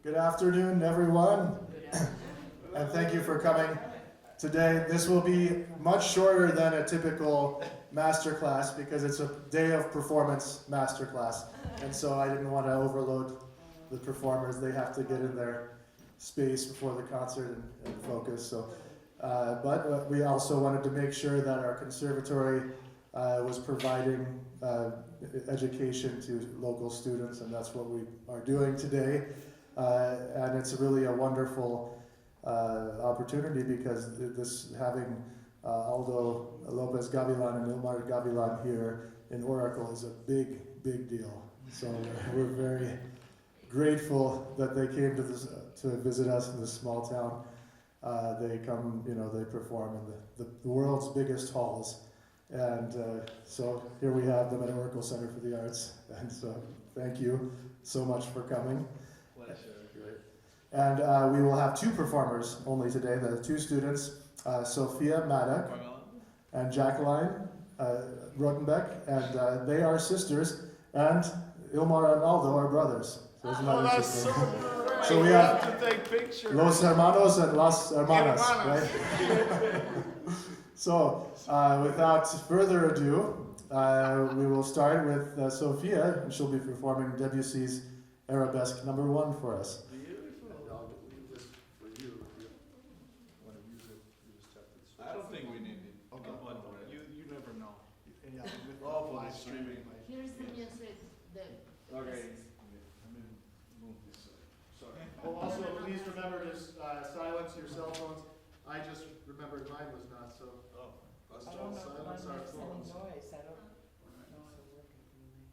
Good afternoon, everyone. And thank you for coming today. This will be much shorter than a typical masterclass because it's a day of performance masterclass. And so I didn't want to overload the performers. They have to get in their space before the concert and focus. So, but we also wanted to make sure that our conservatory was providing education to local students, and that's what we are doing today. And it's really a wonderful opportunity because having Aldo López-Gavilán and Ilmar Gavilán here in Oracle is a big, big deal. So we're very grateful that they came to visit us in this small town. They come, they perform in the world's biggest halls. And so here we have them at Oracle Center for the Arts. And so thank you so much for coming. Pleasure. Great. And we will have two performers only today. The two students, Sophia Maddock and Jacqueline Rodenbeck. And they are sisters. And Ilmar and Aldo are brothers. So isn't that interesting? So we have to take pictures. Los hermanos and las hermanas, right? So, without further ado, we will start with Sophia, and she'll be performing Debussy's Arabesque No. 1 for us. Just for you, if you want to use it, you just have to switch. I don't think we need it. Okay. You never know. Yeah, with Oh, for the live streaming. Here's the music. Okay. Let me move this side. Sorry. Well, also, please remember to silence your cell phones. I just remembered mine was not, so. Oh, let's I don't know if silence mine our makes any phones. noise, I don't know how to work it really.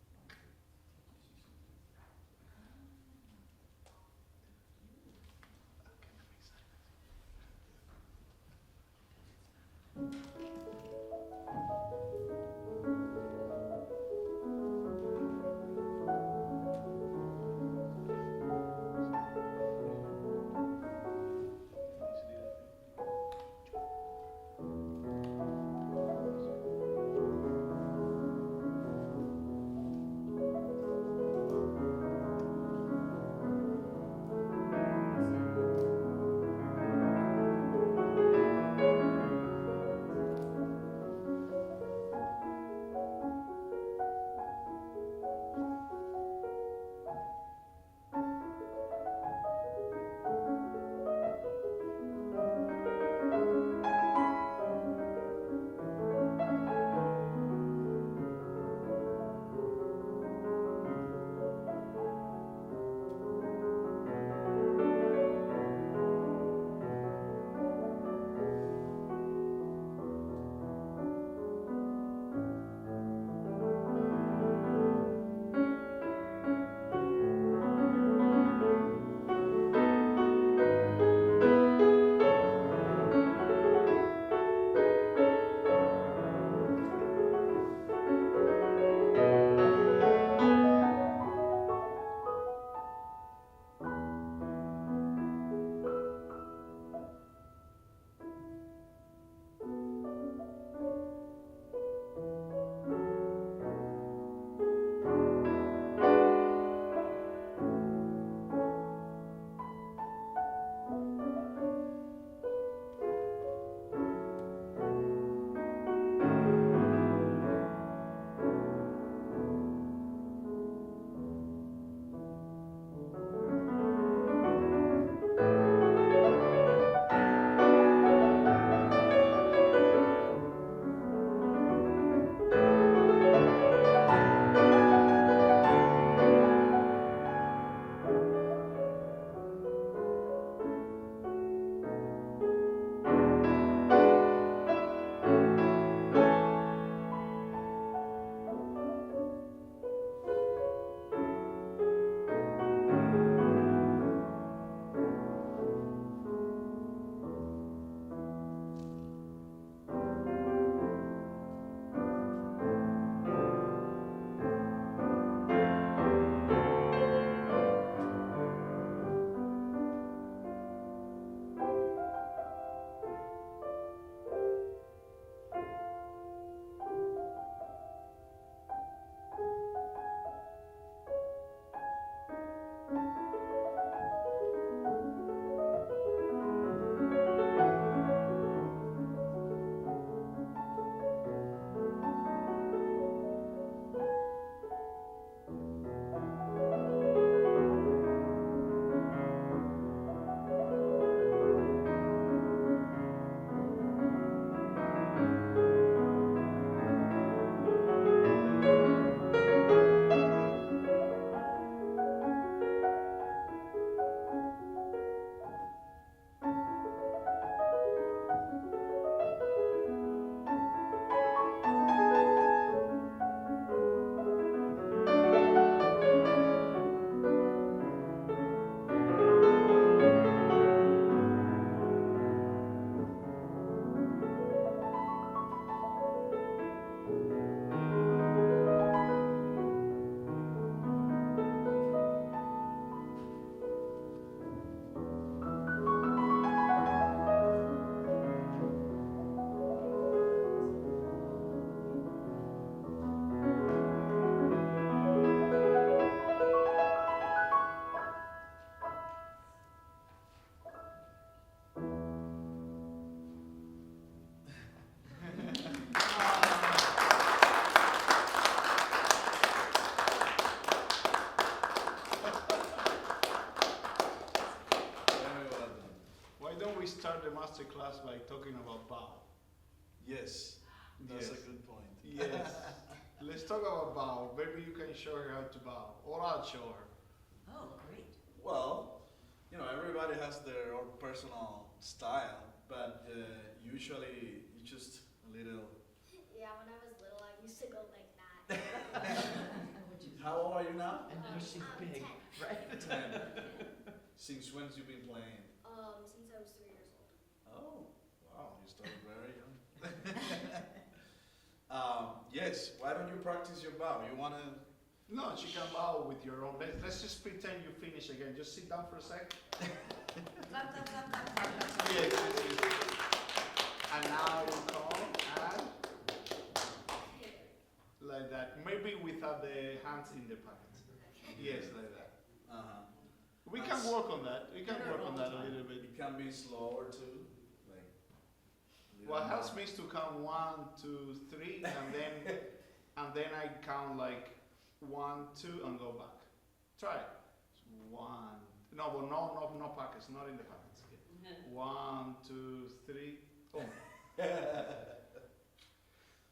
masterclass by talking about bow. Yes, that's Yes. a good point. Yes. Let's talk about bow. Maybe you can show her how to bow, or I'll show her. Oh, great. Well, you know, everybody has their own personal style, but usually it's just a little. Yeah, when I was little, I used to go like that. How old are you now? And now she's I'm big, 10. right? 10. Since when have you been playing? Since I was 3 years old. Oh, wow, you started very young. Yes, why don't you practice your bow? You want to. No, she can bow with your own. Let's just pretend you finish again. Just sit down for a sec. Yes, yes, yes. And now you come and like that. Maybe without the hands in the pockets. Yes, like that. Uh-huh. We can work on that. We can work on that a little bit. It can be slower too. Like. What helps me is to count 1, 2, 3, and then I count like 1, 2, and go back. Try it. 1. No, but no pockets. Not in the pockets. 1, 2, 3. Oh.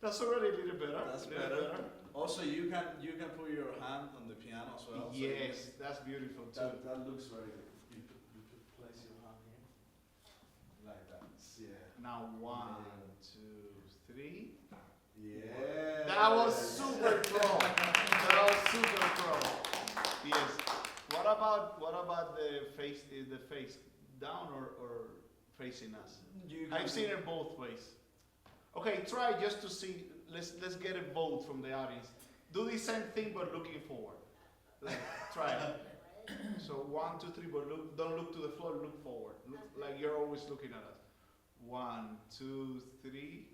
That's already a little better. That's Little better. Also, you can put your hand on the piano as well. Yes, that's beautiful So too. that looks very good. You could place your hand here. Like that. Yeah. Now 1, 2, 3. Yeah. That was super pro. That was super pro. Yes. What about the face? The face down or facing us? I've seen it both ways. Okay, try just to see. Let's get a vote from the audience. Do the same thing but looking forward. Like, try it. So 1, 2, 3, but don't look to the floor. Look forward. Look like you're always looking at us. 1, 2, 3.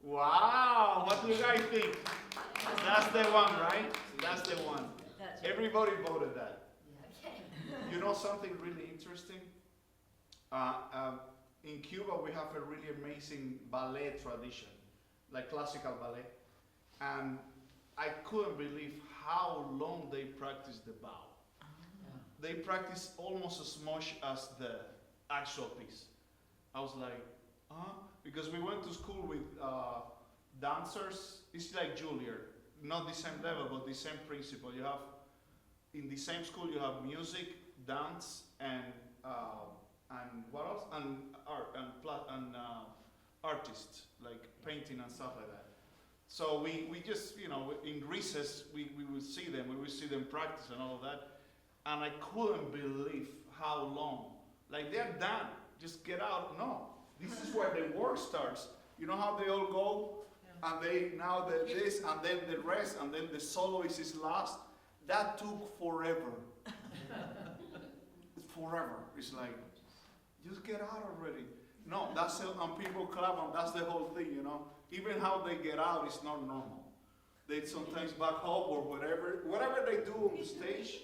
Wow! What do you guys think? That's the one, right? That's the one. That's Everybody voted that. Okay. You know something really interesting? In Cuba, we have a really amazing ballet tradition, like classical ballet. And I couldn't believe how long they practice the bow. They practice almost as much as the actual piece. I was like, because we went to school with dancers. It's like Juilliard, not the same level, but the same principle. You have, in the same school, you have music, dance, and what else? And art and artists, like painting and stuff like that. So we just, you know, in recess, we would see them. We would see them practice and all of that. And I couldn't believe how long. Like, they're done. Just get out. No. This is where the work starts. You know how they all go? And they, now this, and then the rest, and then the soloist is last. That took forever. Forever. It's like, just get out already. No, that's it, and people clap, and that's the whole thing, you know. Even how they get out is not normal. They sometimes back up or whatever they do on the stage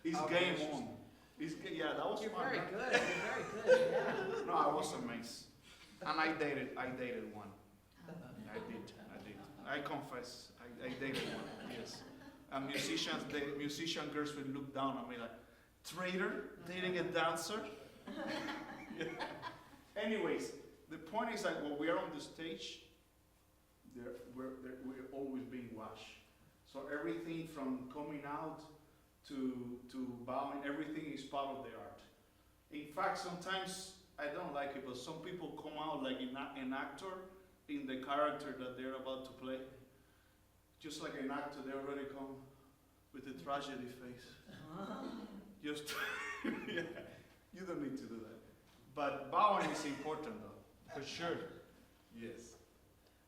is game on. Yeah, that was You're fun. very Right? good. You're very good. Yeah. No, I was amazed. And I dated one. I did. I confess. I dated one, yes. And the musician girls would look down at me like, traitor, dating a dancer? Yeah. Anyways, the point is that when we are on the stage, we're always being watched. So everything from coming out to bowing, everything is part of the art. In fact, sometimes I don't like it, but some people come out like an actor in the character that they're about to play. Just like an actor, they already come with a tragedy face. Just, yeah, you don't need to do that. But bowing is important though, for sure. Yes.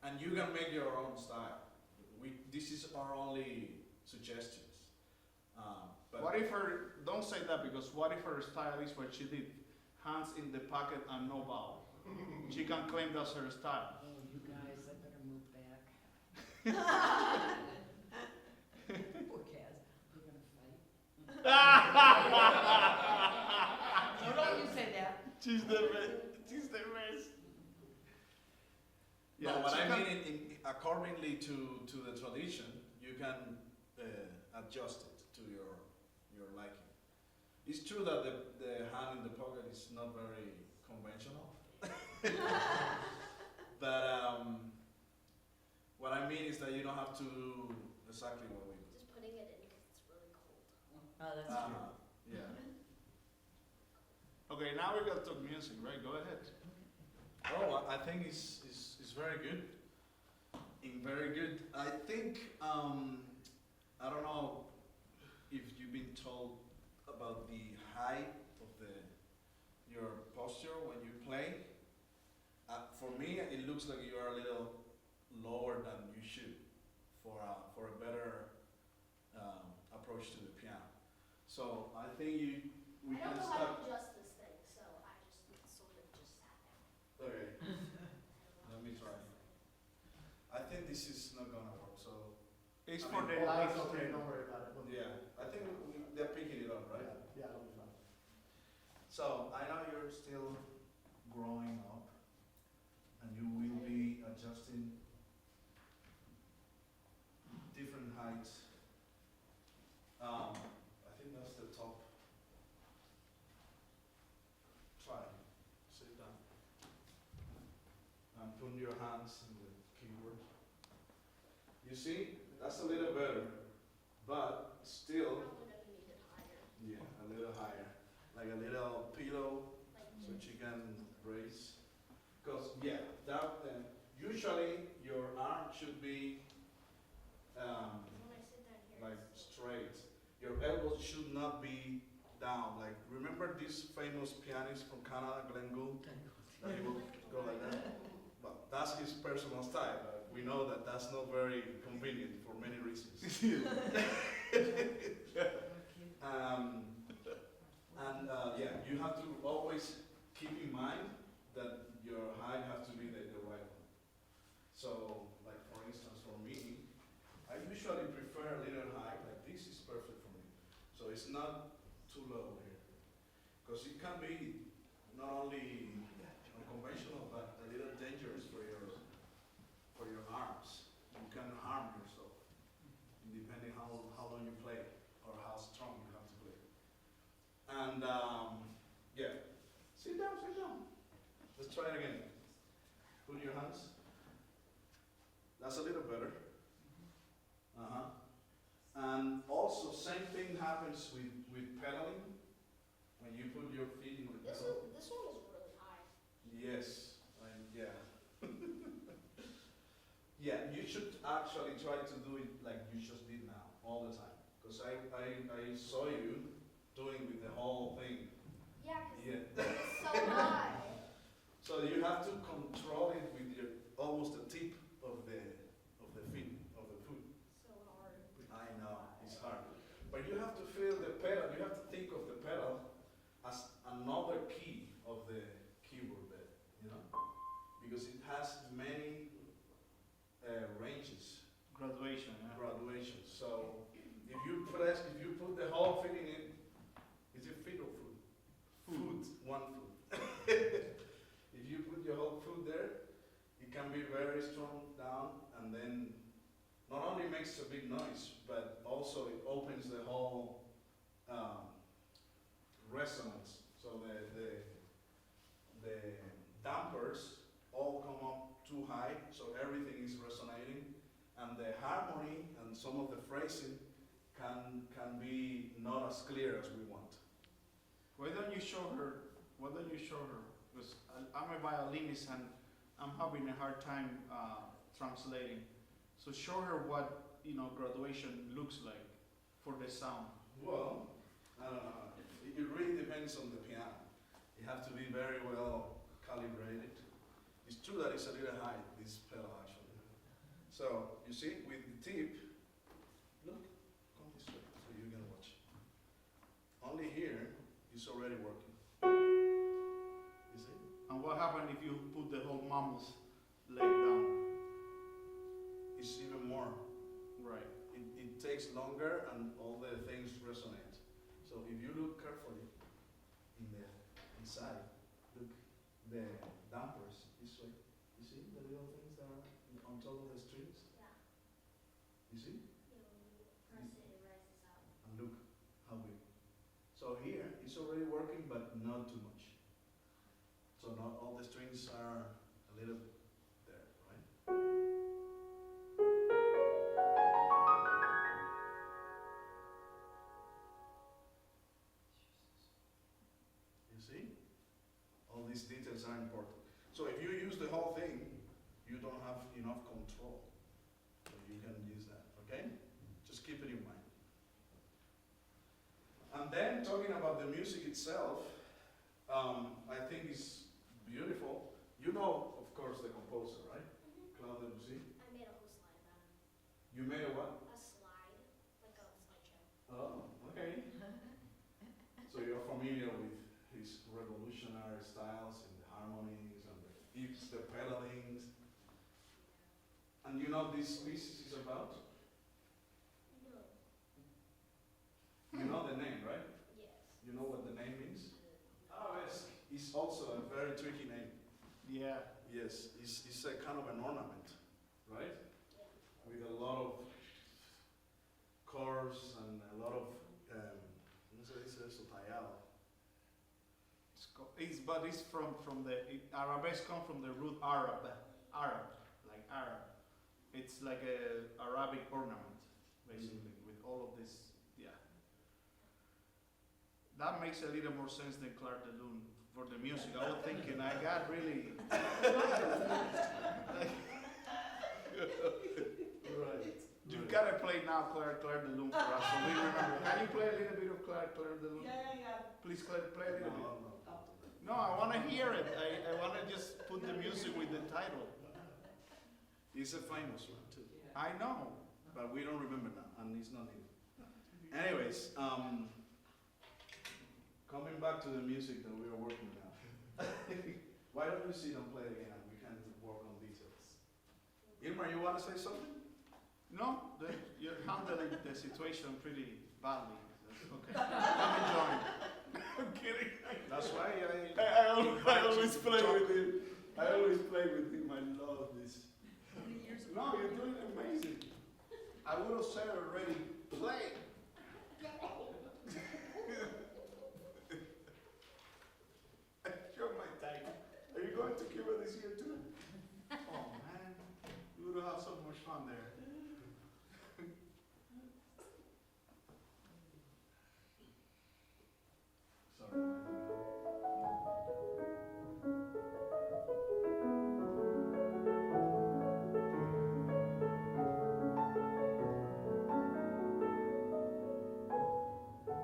And you can make your own style. This is our only suggestions. But What if her, don't say that, because what if her style is what she did? Hands in the pocket and no bow. She can claim that's her style. Oh, you guys, I better move back. Poor Kaz, we're gonna fight. No, don't you say that. She's the best. She's the best. no, what she I can- mean, accordingly to the tradition, you can adjust it to your liking. It's true that the hand in the pocket is not very conventional. But what I mean is that you don't have to do exactly what we do. Just putting it in because it's really cold. Oh, that's true. Yeah. Okay, now we're gonna talk music, right? Go ahead. Oh, I think it's very good. Very good. I think, I don't know if you've been told about the height of your posture when you play. For me, it looks like you are a little lower than you should for a better approach to the piano. So I think we I don't can know how start. to adjust this thing, so I just sort of just sat down. Okay, I don't know let me how to try. adjust this thing. I think this is not gonna work. So It's I for mean, the Oh, live that's okay, stream. don't worry about it. yeah, I think they're picking it up, right? Yeah, it'll be fine. So I know you're still growing up, and you will be adjusting different heights. I think that's the top. Try, sit down, and put your hands in the keyboard. You see, that's a little better, but still, Probably gonna need it higher. yeah, a little higher, like a little pillow. Like So she can raise, because yeah, that usually your arm should be when I sit down here. like it's- straight. Your elbows should not be down. Like remember this famous pianist from Canada, Glenn Gould, that he would go like that. Well, that's his personal style. But we know that that's not very convenient for many reasons. Yeah, you have to always keep in mind that your height has to be the right one. So, like for instance, for me, I usually prefer a little high, like this is perfect for me. So it's not too low here. Because it can be not only unconventional, but a little dangerous for your arms. You can harm yourself, depending how long you play or how strong you have to play. And yeah, sit down, sit down. Let's try it again. Put your hands. That's a little better. And also, same thing happens with pedaling. When you put your feet in the pedal. This one is really high. Yes, yeah. Yeah, you should actually try to do it like you just did now, all the time. Because I saw you doing with the whole thing. Yeah, because Yeah. it's so high. So you have to control it with your almost the tip of the feet, of the foot. So hard. I know, it's hard. But you have to feel the pedal, you have to think of the pedal as another key of the keyboard bed, you know? Because it has many ranges, Graduation, yeah. graduations. So if you put the whole feet in it, is it feet or foot? Foot, one foot. If you put your whole foot there, it can be very strong down, and then not only makes a big noise, but also it opens the whole resonance. So the dampers all come up too high, so everything is resonating, and the harmony and some of the phrasing can be not as clear as we want. Why don't you show her? Because I'm a violinist and I'm having a hard time translating. So show her what graduation looks like for the sound. Well, I don't know. It really depends on the piano. You have to be very well calibrated. It's true that it's a little high, this pedal actually. So, you see, with the tip, look, come this way, so you can watch. Only here, it's already working. You see? And what happens if you put the whole mammoth leg down? It's even more. Right. It takes longer and all the things resonate. So if you look carefully in the inside, look, the dampers this way. You see the little things that are on top of the strings? Yeah. You see? Yeah, when you press it, it rises up. And look how big. So here it's already working, but not too much. So not all the strings are a little there, right? You see? All these details are important. So if you use the whole thing, you don't have enough control. So you can use that, okay? Just keep it in mind. And then talking about the music itself, I think it's beautiful. You know, of course, the composer, right? Claude Debussy. I made a whole slide about him. You made a what? A slide, like a slideshow. Oh, okay. So you're familiar with his revolutionary styles and the harmonies and the pedalings. And you know this piece is about? No. You know the name, right? Yes. You know what the name means? Arabesque is also a very tricky name. Yeah. Yes, it's a kind of an ornament, right? Yeah. With a lot of chords and a lot of, ¿cómo se dice eso? Tallado. But it's from Arabesque come from the root Arab, like Arab. It's like a Arabic ornament, basically, with all of this, yeah. That makes a little more sense than Claude Debussy for the music. I was thinking, I got really. Right. You've got to play now, Claude Debussy for us, so we remember. Can you play a little bit of Claude Debussy? Yeah. Please, Claude, play a little bit. No. No, I want to hear it. I want to just put the music with the title. It's a famous one too. I know. But we don't remember now, and it's not needed. Anyways, coming back to the music that we are working now. Why don't you sit and play again and we can work on details? Ilmar, you want to say something? No, you're handling the situation pretty badly. That's okay. I'm enjoying. I'm kidding. That's why I always play with him. I always play with him. I love this. How many years of No, you're doing amazing. I would have said already, play. You're my type. Are you going to Cuba this year too? Oh man, we would have so much fun there.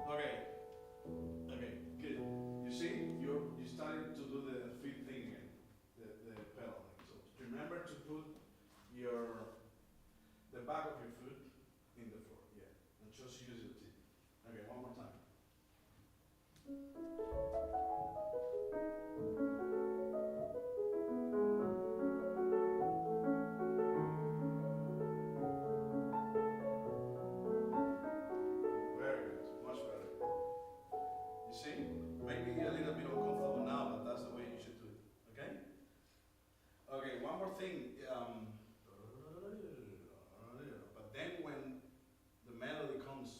Sorry. Okay, good. You see, you started to do the feet thing again, the pedaling. So remember to put the back of your foot in the floor, yeah, and just use your teeth. Okay, one more time. Very good, much better. You see, maybe a little bit uncomfortable now, but that's the way you should do it, okay? Okay, one more thing. But then when the melody comes,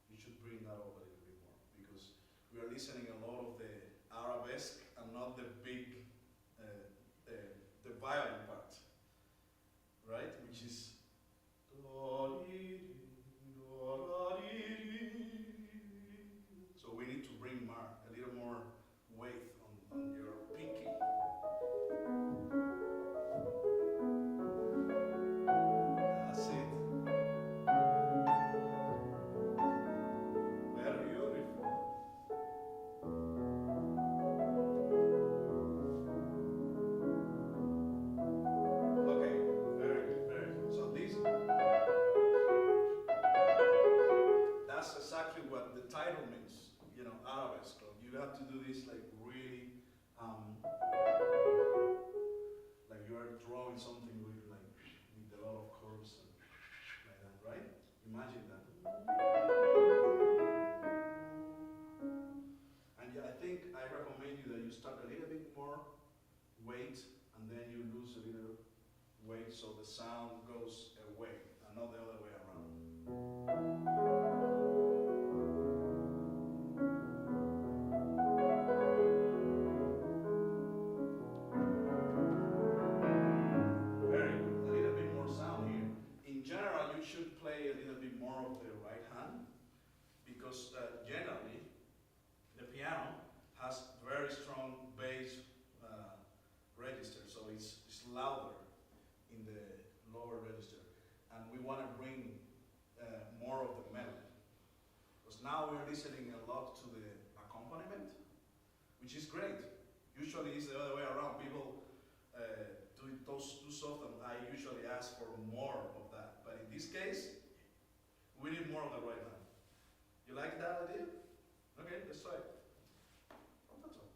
you should bring that up a little bit more, because we are listening a lot of the arabesque and not the big, the violin part, right? Which is. So we need to bring a little more weight on your pinky. That's it. Very beautiful. Okay, very good, very good. So that's exactly what the title means, you know, arabesque. You have to do this like really, like you are drawing something with like with a lot of curves and like that, right? Imagine that. And yeah, I think I recommend you that you start a little bit more weight and then you lose a little weight so the sound goes away and not the other way around. want to bring more of the melody. Because now we're listening a lot to the accompaniment, which is great. Usually it's the other way around. People do it too soft, and I usually ask for more of that. But in this case, we need more of the right hand. You like that idea? Okay, let's try it. That's all.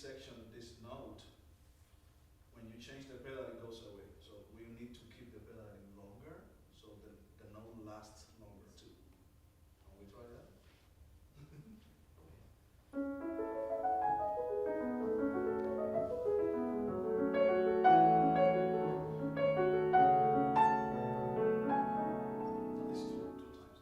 Section, this note, when you change the pedal, it goes away. So we need to keep the pedaling longer, so that the note lasts longer too. Can we try that? Let's do it 2 times.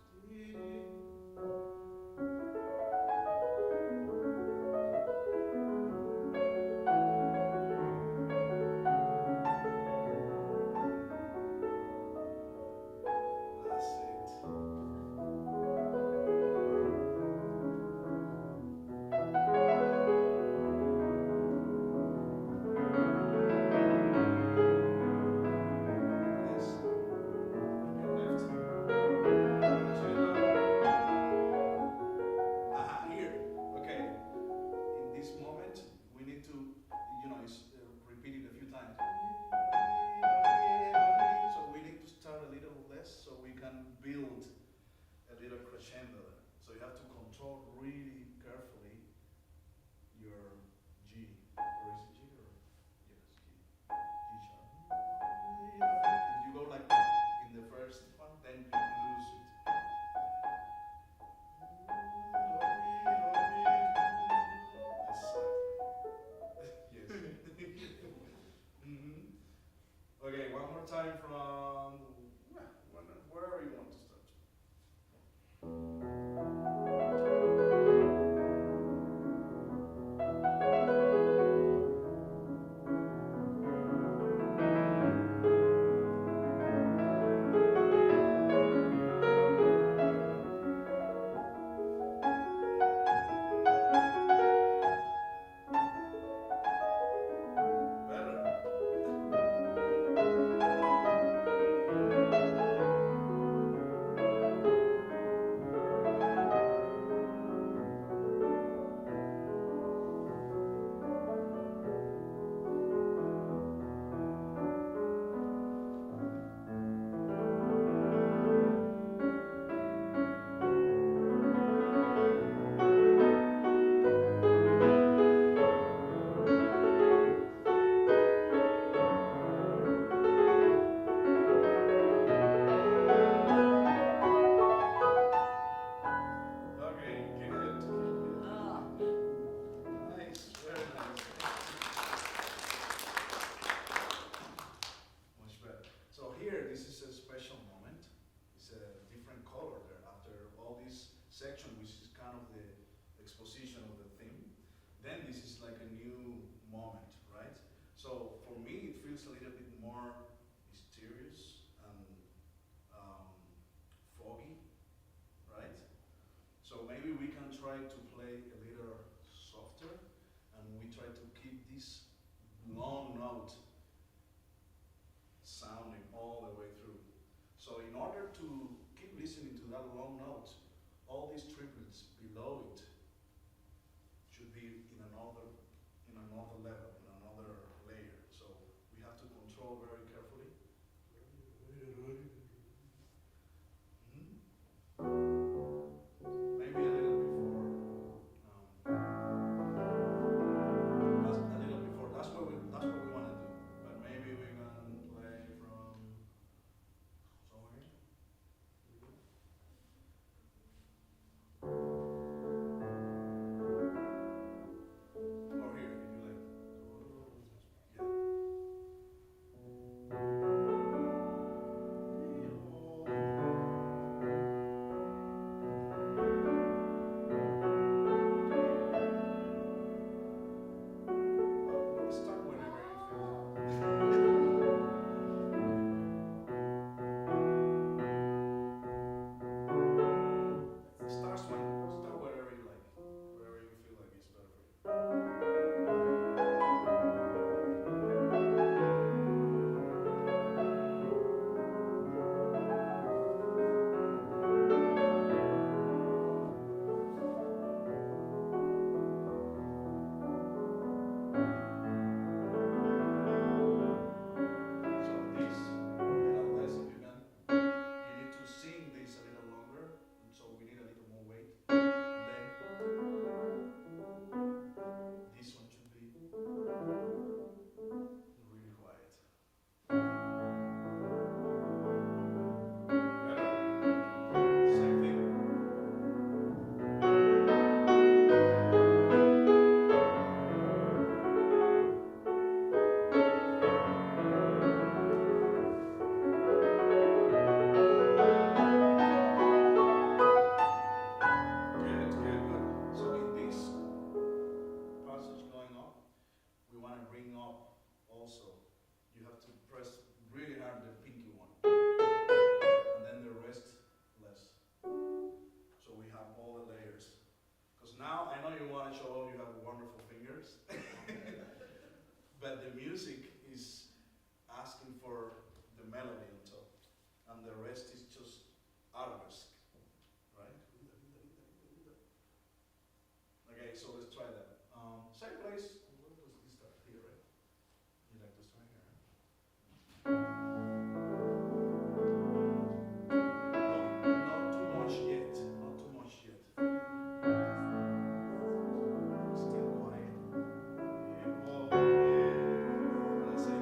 Time from wherever you want to start. section, which is kind of the exposition of the theme, then this is like a new moment, right? So for me, it feels a little bit more mysterious and foggy, right? So maybe we can try to play a little softer, and we try to keep this long note sounding all the way through. So in order to keep listening to that long note all up also, you have to press really hard the pinky one, and then the rest less. So we have all the layers. Because now, I know you want to show off you have wonderful fingers, but the music is asking for the melody on top, and the rest is just arabesque, right? Okay, so let's try that. Same place. What was this start here, right? You like to start here, right? No, not too much yet. Not too much yet. Still quiet. Oh, yeah. That's it.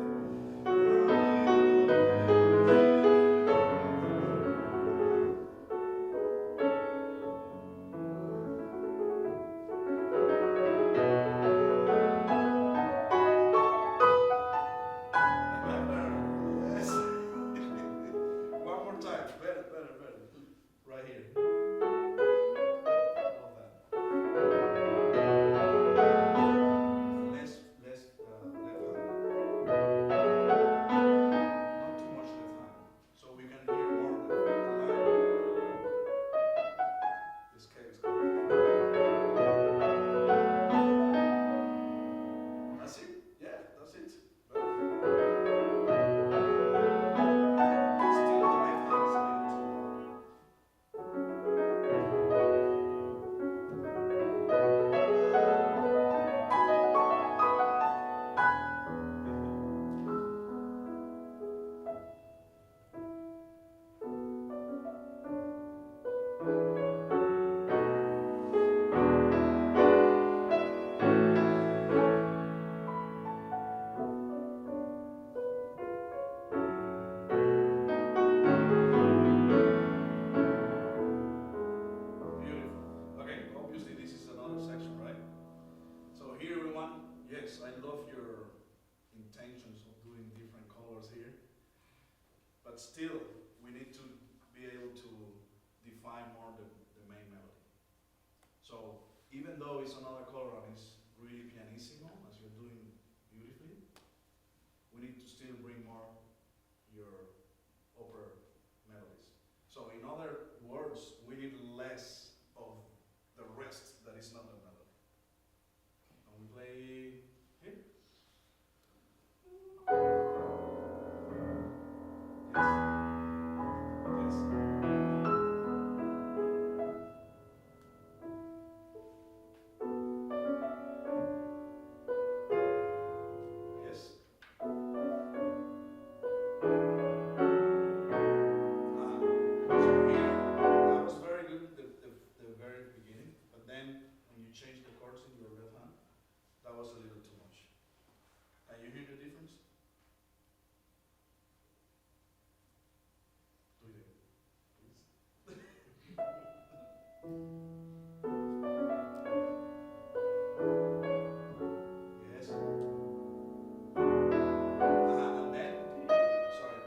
Yes. One more time. Better. Right here. All that. Less left hand. Not too much left hand. So we can hear more of the line. The scale is good. That's it? Yeah, that's it. Still the left hand is a little too low. Beautiful. Okay, obviously this is another section, right? So here we want, yes, I love your intentions of doing different colors here, but still we need to be able to define more the main melody. So even though it's another color and it's really pianissimo, as you're doing beautifully, we need to still bring more your upper melodies. So in other words, we need less of the rest that is not the melody. And we play here. Yes. Yes. So here, that was very good at the very beginning, but then when you change the chords in your left hand, that was a little too much. Can you hear the difference? Do it again, please. Yes. And then, sorry,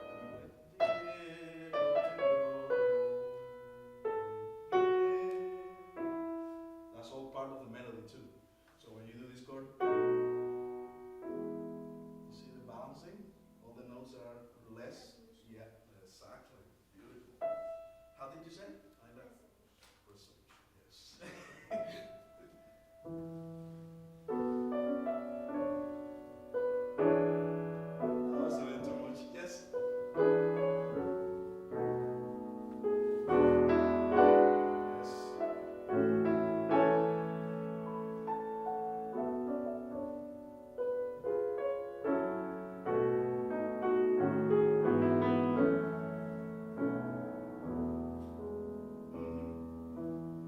that's all part of the melody too. So when you do this chord, you see the balancing? All the notes are less. Yeah, exactly. Beautiful. How did you say? I like resolution. Yes. That was a bit too much. Yes. Yes.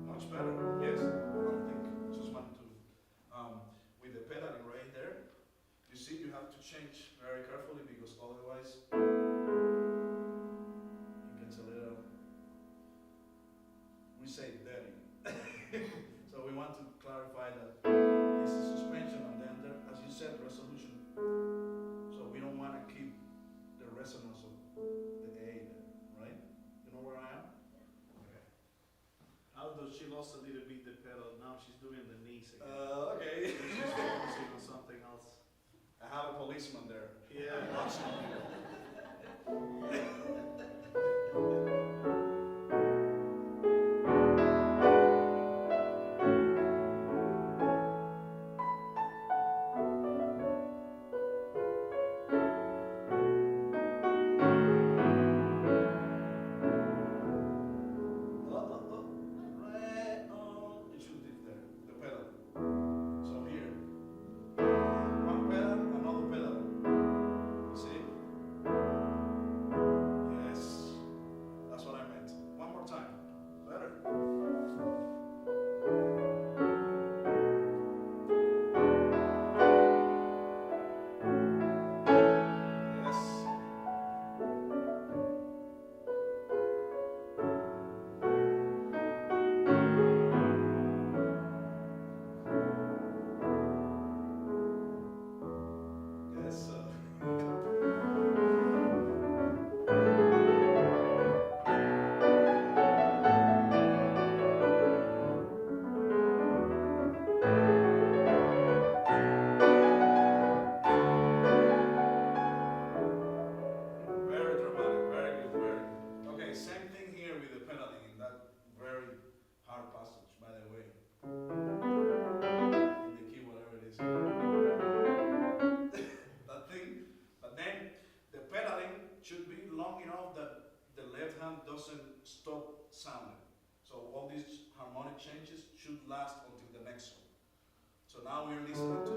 Much better. Yes. I think just wanted to with the pedaling right there. You see, you have to change very carefully because otherwise it gets a little. We say dirty. So we want to clarify that this is suspension and then there, as you said, resolution. So we don't want to keep the resonance of the A there, right? You know where I am? Okay. Aldo, she lost a little bit the pedal. Now she's doing the knees again. Okay. She's focusing on something else. I have a policeman there. Yeah. Watching you. Right on. You should dip there, the pedal. So here, one pedal, another pedal. You see? Yes, that's what I meant. One more time. Better. Yes. Yes, sir. Very dramatic, very good, very good. Okay, same thing here with the pedaling in that very hard passage, by the way. In the key, whatever it is. That thing, but then the pedaling should be long enough that the left hand doesn't stop sounding. So all these harmonic changes should last until the next song. So now we're listening to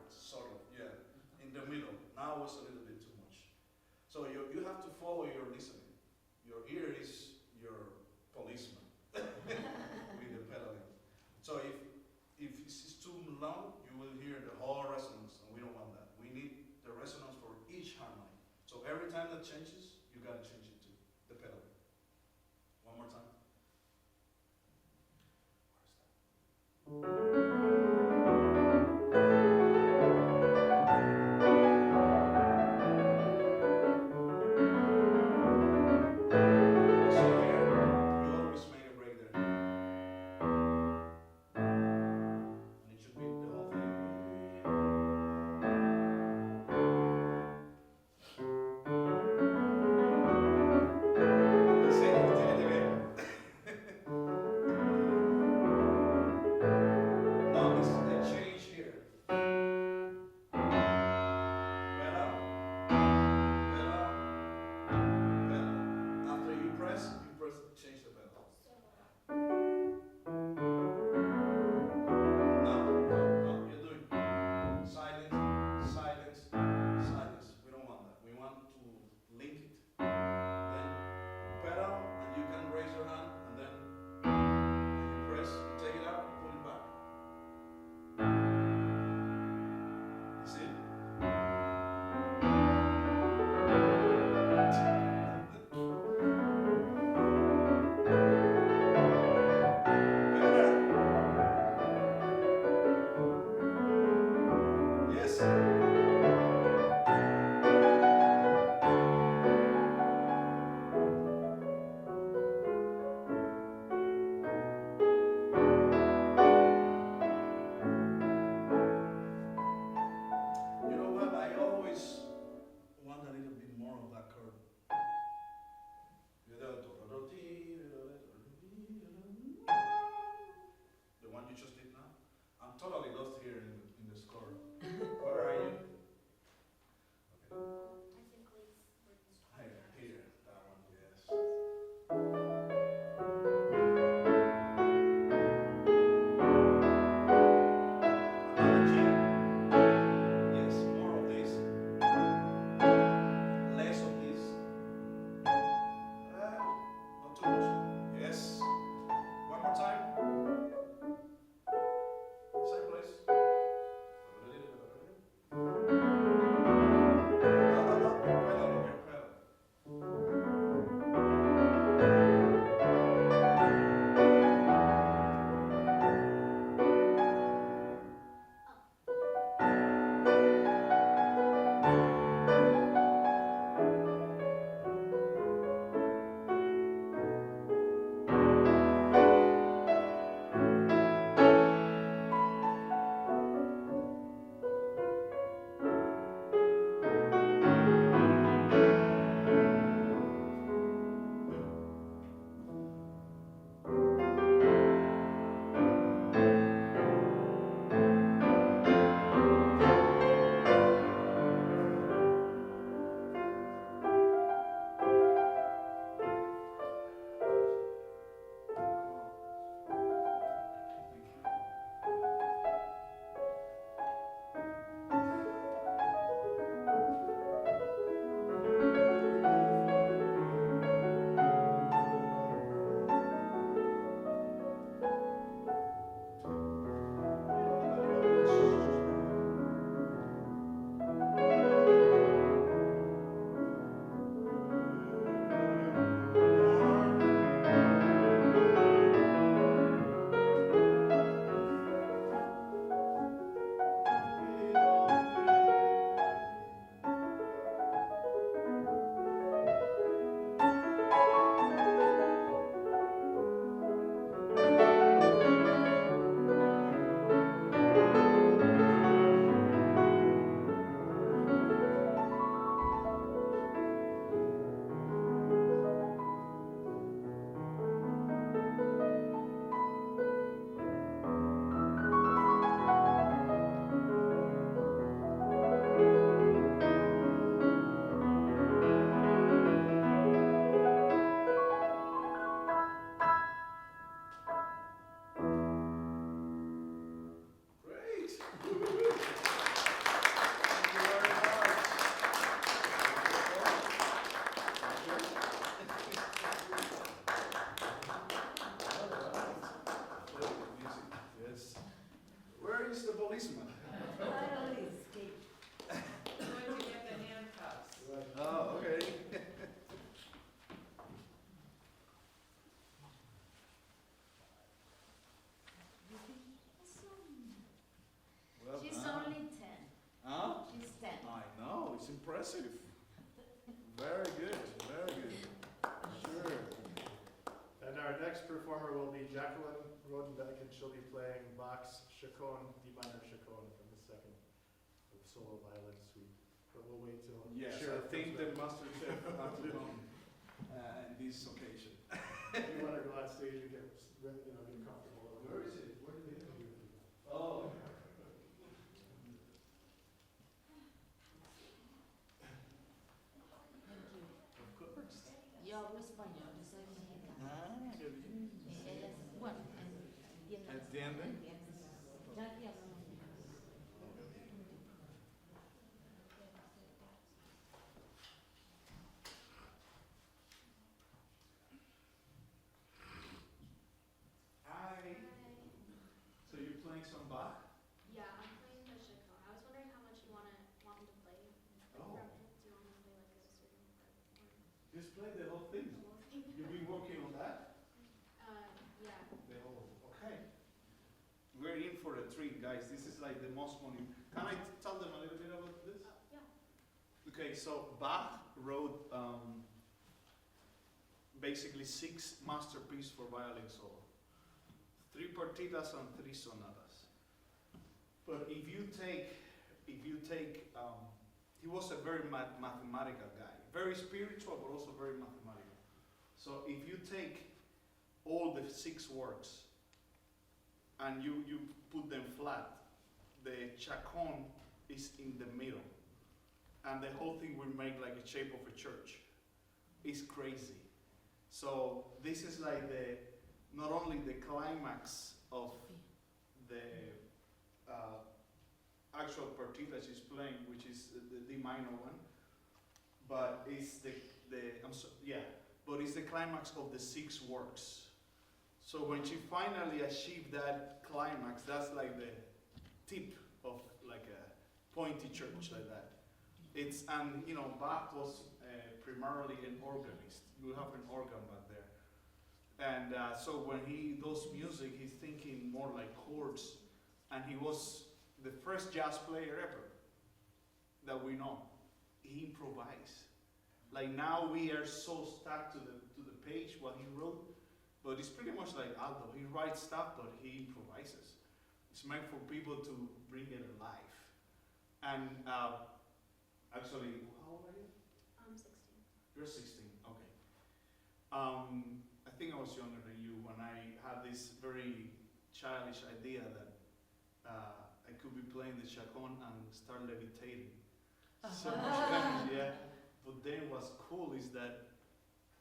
sort of, yeah, in the middle. Now it's a little bit too much. So you have to follow your listening. Your ear is your policeman with the pedaling. So if it's too long, you will hear the whole resonance, and we don't want that. We need the resonance for each harmony. So every time that changes, you gotta change it to the pedaling. One more policeman. Finally escaped. Going to get the handcuffs. Oh, okay. Well She's done. only 10. Huh? She's 10. I know, it's impressive. Very good, very good. Sure. And our next performer will be Jacqueline Rodenbeck, and she'll be playing Bach's Chaconne, D minor Chaconne from the second solo violin suite. But we'll wait till. Yes, Sheriff I think comes the master chef have to come in this occasion. back. You wanna go on stage and get, get comfortable. Where is it? Where did they interview you? Oh. Of course. Yo hablo español, yo soy mexicana. Ah, qué bien. Ella es, bueno, entiende. ¿Entiende? Ya aquí hablamos. Hi. So you're playing some Bach? Yeah, I'm playing the Chaconne. I was wondering how much you want me to play Oh. from it. Do you want me to play like a certain part? Just play the whole thing. The whole thing? You've been working on that? Yeah. The whole, okay. We're in for a treat, guys. This is like the most money. Can I tell them a little bit about this? Yeah. Okay, so Bach wrote basically 6 masterpieces for violin solo. 3 partitas and 3 sonatas. But if you take, he was a very mathematical guy. Very spiritual, but also very mathematical. So if you take all the 6 works and you put them flat, the chaconne is in the middle. And the whole thing will make like a shape of a church. It's crazy. So this is like not only the climax of the actual partita she's playing, which is the D minor one, but it's but it's the climax of the 6 works. So when she finally achieved that climax, that's like the tip of like a pointy church like that. Bach was primarily an organist. You have an organ back there. And so when he does music, he's thinking more like chords. And he was the first jazz player ever that we know. He improvised. Like now we are so stuck to the page what he wrote, but it's pretty much like Aldo. He writes stuff, but he improvises. It's meant for people to bring it alive. And actually, how old are you? I'm 16. You're 16, okay. I think I was younger than you when I had this very childish idea that I could be playing the chaconne and start levitating. So much fun, yeah. But then what's cool is that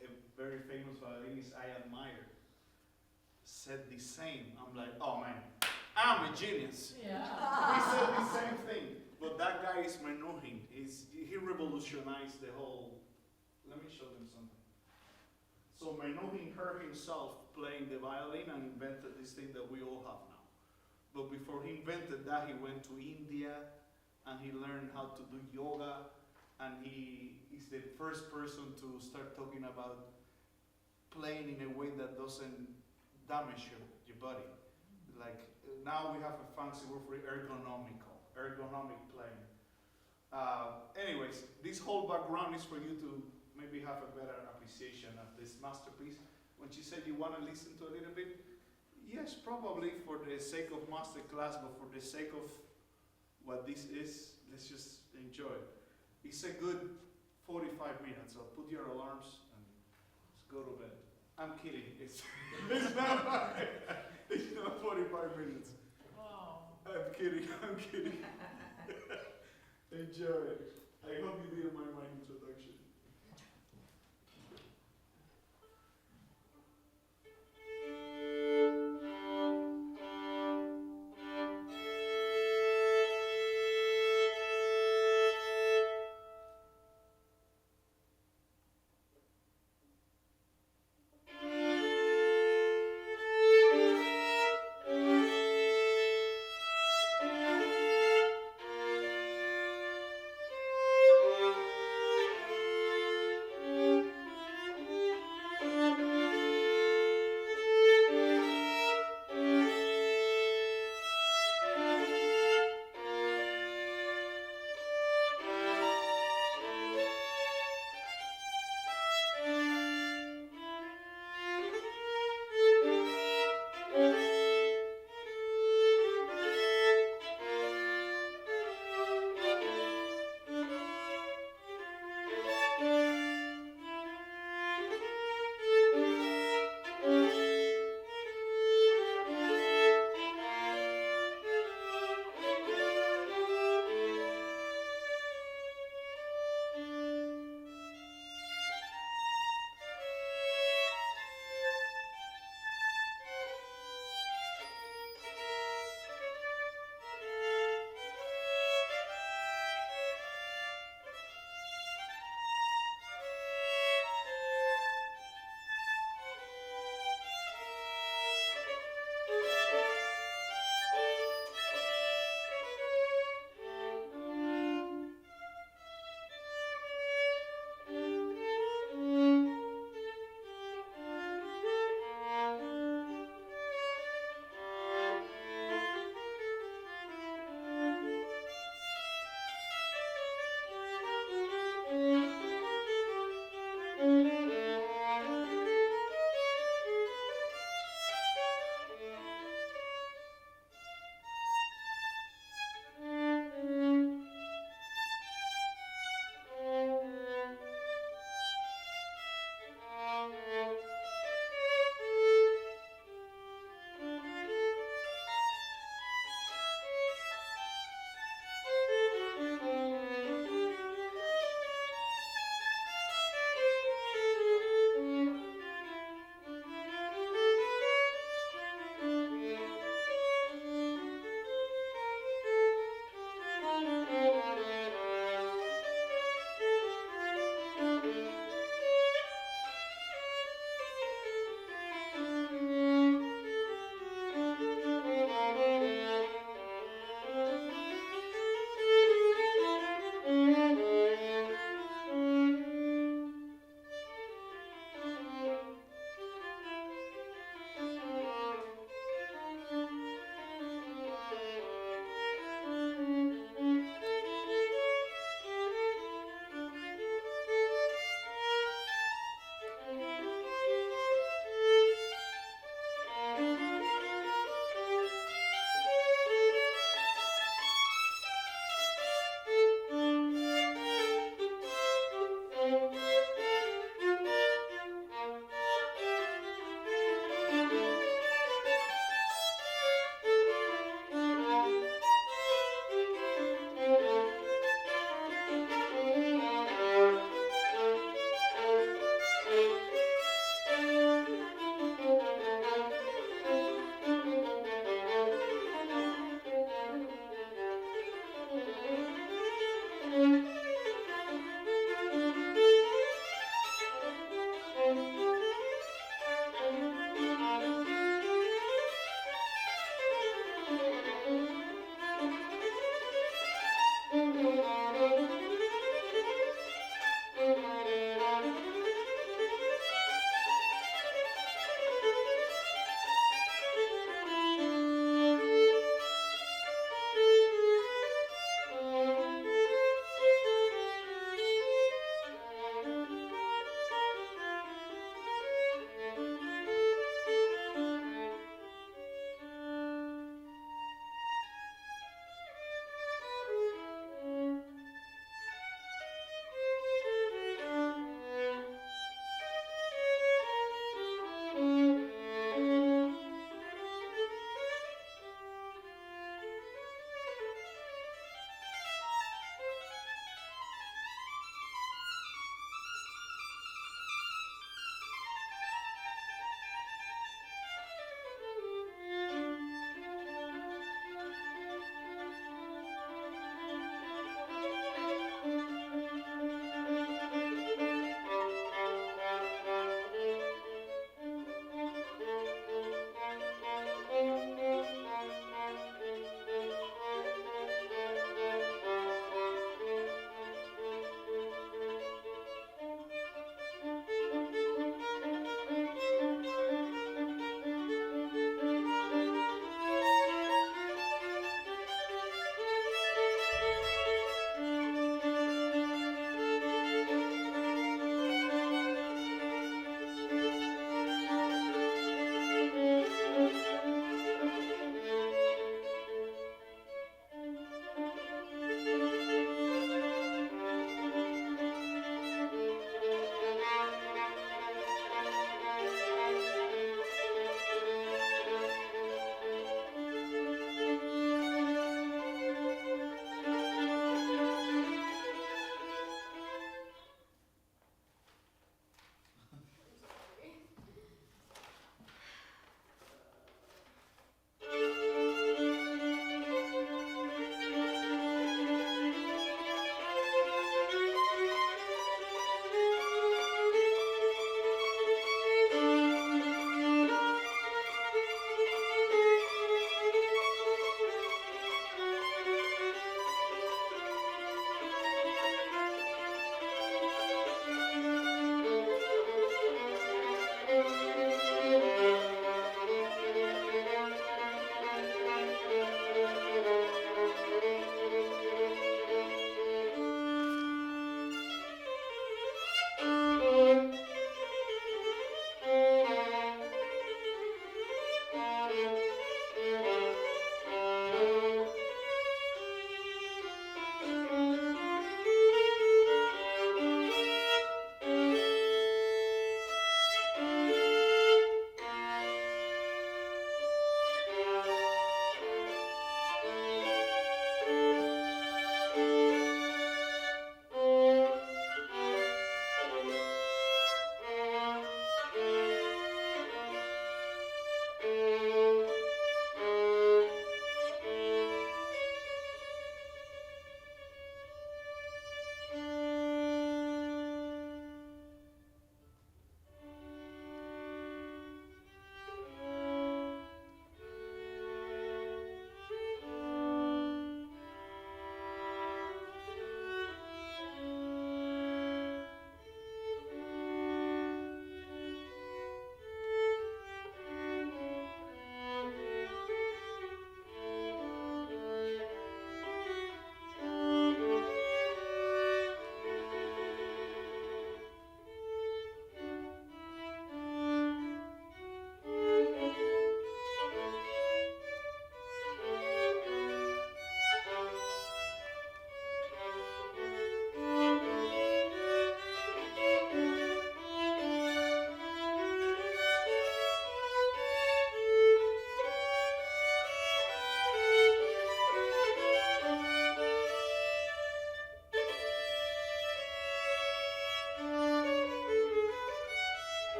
a very famous violinist I admire said the same. I'm like, oh man, I'm a genius. Yeah. He said the same thing. But that guy is Menuhin. He revolutionized the whole. Let me show them something. So Menuhin heard himself playing the violin and invented this thing that we all have now. But before he invented that, he went to India and he learned how to do yoga. And he is the first person to start talking about playing in a way that doesn't damage your body. Like now we have a fancy word for it, ergonomic playing. Anyways, this whole background is for you to maybe have a better appreciation of this masterpiece. When she said you want to listen to a little bit, yes, probably for the sake of Masterclass, but for the sake of what this is, let's just enjoy it. It's a good 45 minutes, so put your alarms and let's go to bed. I'm kidding, it's not 45 minutes. Oh. I'm kidding. Enjoy it. I hope you didn't mind my introduction.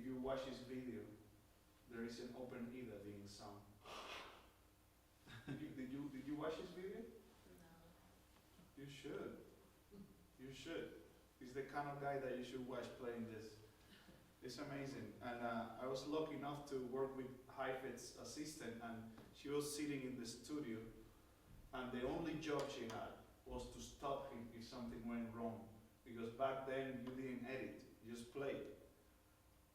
if you watch his video, there is an open E that didn't sound. Did you watch his video? You should. You should. He's the kind of guy that you should watch playing this. It's amazing. And I was lucky enough to work with Heifet's assistant, and she was sitting in the studio, and the only job she had was to stop him if something went wrong. Because back then you didn't edit, you just played.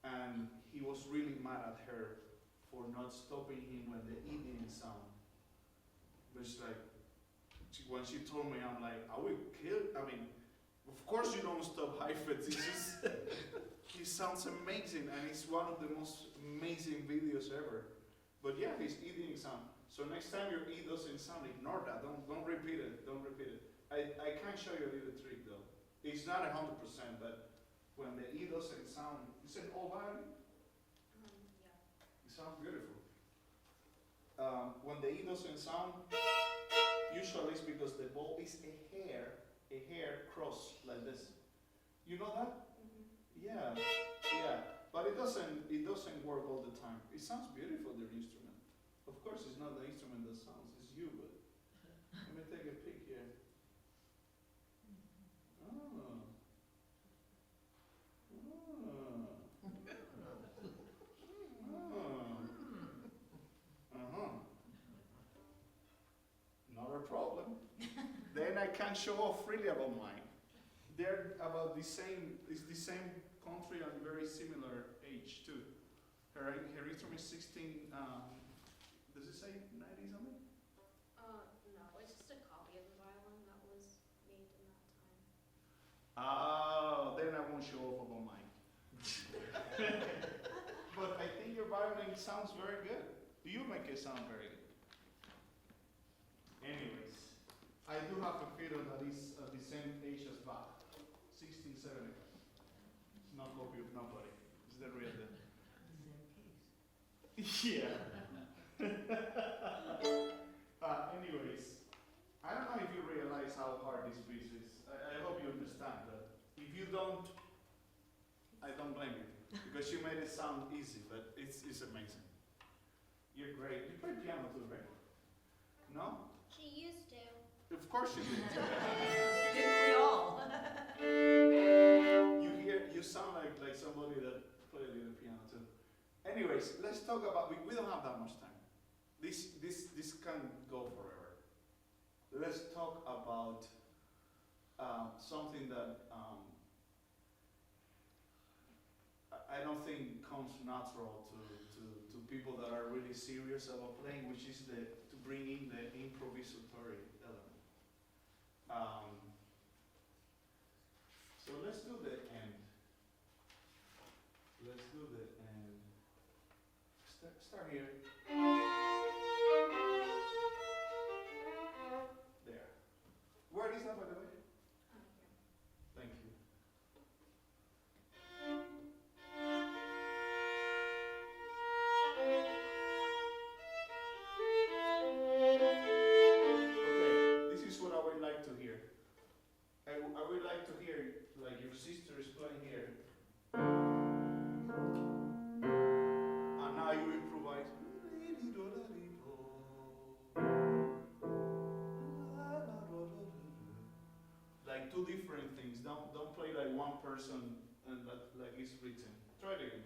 And he was really mad at her for not stopping him when the E didn't sound. But it's like, when she told me, I'm like, I will kill, I mean, of course you don't stop Heifetz, it's just, he sounds amazing, and it's one of the most amazing videos ever. But yeah, his E didn't sound. So next time your E doesn't sound, ignore that, don't repeat it, don't repeat it. I can show you a little trick though. It's not 100%, but when the E doesn't sound, it's an old violin? Yeah. It sounds beautiful. When the E doesn't sound, usually it's because the bow is a hair crossed like this. You know that? Yeah, yeah. But it doesn't work all the time. It sounds beautiful, the instrument. Of course, it's not the instrument that sounds, it's you, but let me take a peek here. Oh. Not a problem. Then I can show off freely about mine. They're about the same, it's the same country and very similar age too. Her instrument is 16, does it say 90 something? No, it's just a copy of the violin that was made in that time. Oh, then I won't show off about mine. But I think your violin sounds very good. You make it sound very good. Anyways, I do have a fiddle that is at the same age as Bach, 1670. It's not a copy of nobody. It's the real deal. Yeah. Anyways, I don't know if you realize how hard this piece is. I hope you understand that. If you don't, I don't blame you. Because you made it sound easy, but it's amazing. You're great. You play piano too, right? No? She used to. Of course you did. Didn't we all? You sound like somebody that played the piano too. Anyways, let's talk about, we don't have that much time. This can go forever. Let's talk about something that I don't think comes natural to people that are really serious about playing, which is to bring in the improvisatory element. So let's do the end. Let's do the end. Start here. There. Where is that, by the way? Thank you. Okay, this is what I would like to hear. I would like to hear, like your sister is playing here. And now you improvise. Like two different things. Don't play like one person and like it's written. Try it again.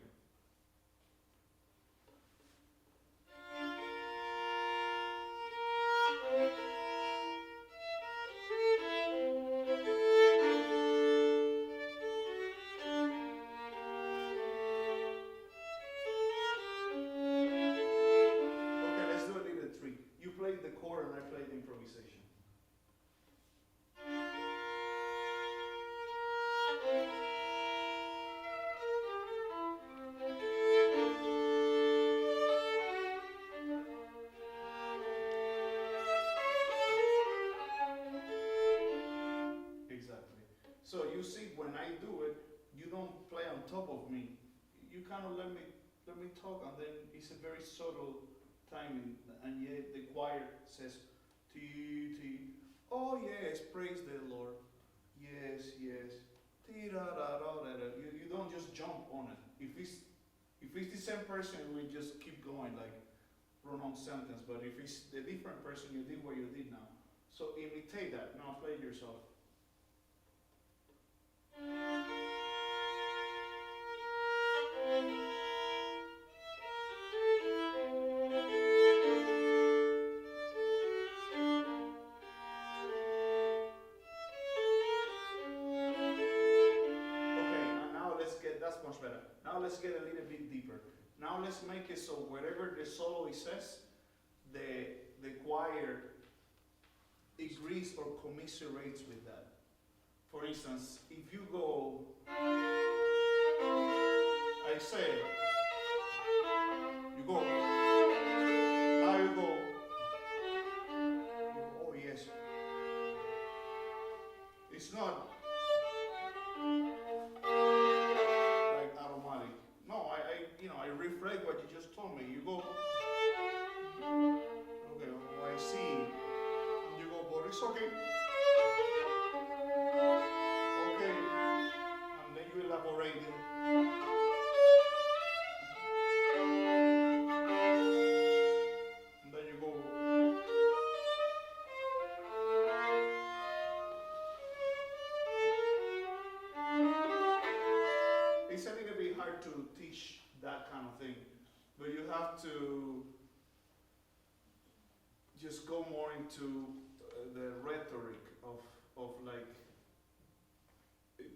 Okay, let's do a little trick. You play the chord and I play the improvisation. Exactly. So you see, when I do it, you don't play on top of me. You kind of let me talk, and then it's a very subtle timing, and yet the choir says, T, T, oh yes, praise the Lord, yes, yes, T, da, da, da, da, da. You don't just jump on it. If it's If it's the same person, we just keep going like run-on sentence. But if it's the different person, you did what you did now. So imitate that. Now play it yourself. That's much better. Now let's get a little bit deeper. Now let's make it so wherever the soloist says, the choir agrees or commiserates with that. For instance, if you go, I say, you go, now you go, oh yes. It's not I reflect what you just told me. You go, okay, oh, I see. And you go, but it's okay. Okay. And then you elaborate it. And then you go. It's a little bit hard to teach that kind of thing, but you have to just go more into the rhetoric of like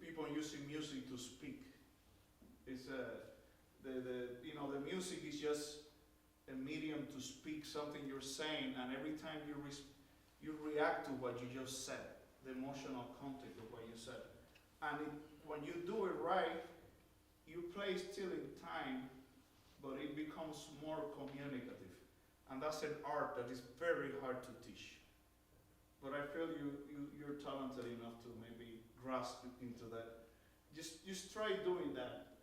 people using music to speak. It's the music is just a medium to speak something you're saying, and every time you react to what you just said, the emotional content of what you said, and when you do it right. You play still in time, but it becomes more communicative. And that's an art that is very hard to teach. But I feel you're talented enough to maybe grasp into that. Just try doing that.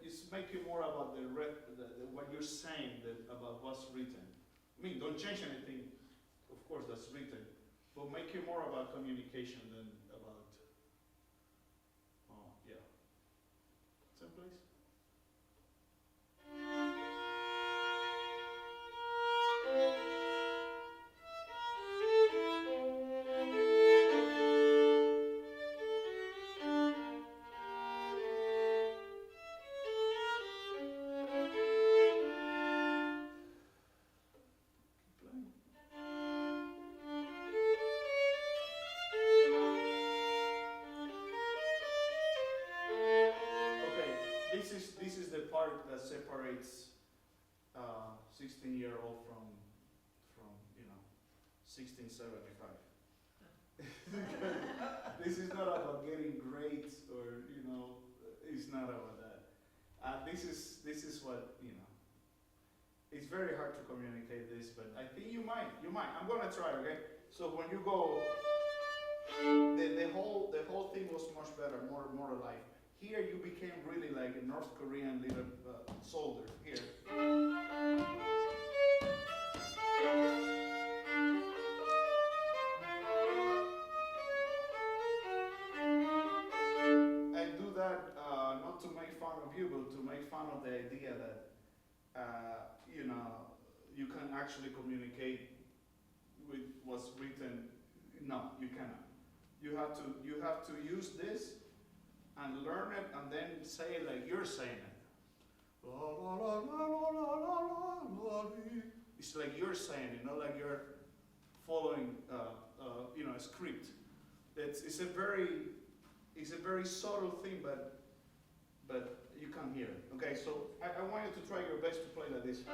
Just make it more about what you're saying about what's written. I mean, don't change anything, of course, that's written, but make it more about communication than about, yeah. Someplace? This is the part that separates 16-year-old from 1675. This is not about getting grades or it's not about that. This is what It's very hard to communicate this, but I think you might. I'm gonna try, okay? So when you go, the whole thing was much better, more alive. Here you became really like a North Korean little soldier. Here. I do that not to make fun of you, but to make fun of the idea that you can actually communicate with what's written. No, you cannot. You have to use this and learn it, and then say it like you're saying it. It's like you're saying it, not like you're following a script. It's a very subtle thing, but you can hear it. Okay, so I want you to try your best to play like this.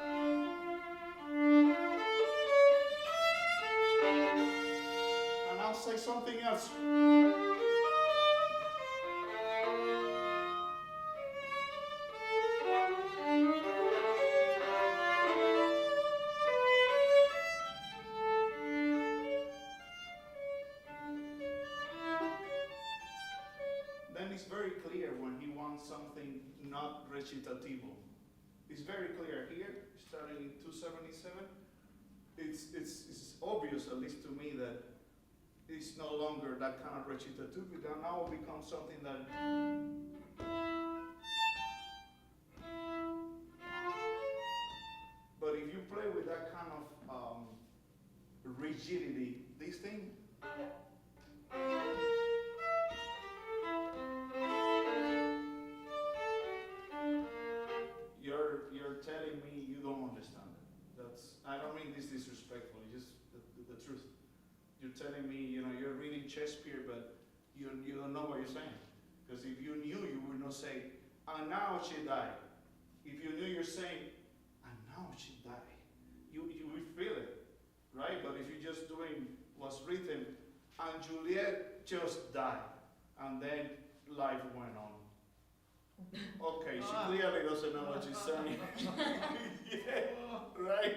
And I'll say something else. Then it's very clear when he wants something not recitativo. It's very clear here, starting in 277. It's obvious, at least to me, that it's no longer that kind of recitative. It now becomes something that rigidity. This thing. You're telling me you don't understand it. I don't mean this disrespectfully, just the truth. You're telling me, you're reading Shakespeare, but you don't know what you're saying. Because if you knew, you would not say, and now she died. If you knew, you're saying, and now she died. You would feel it, right? But if you're just doing what's written, and Juliet just died, and then life went on. Okay, she clearly doesn't know what she's saying. Yeah, right?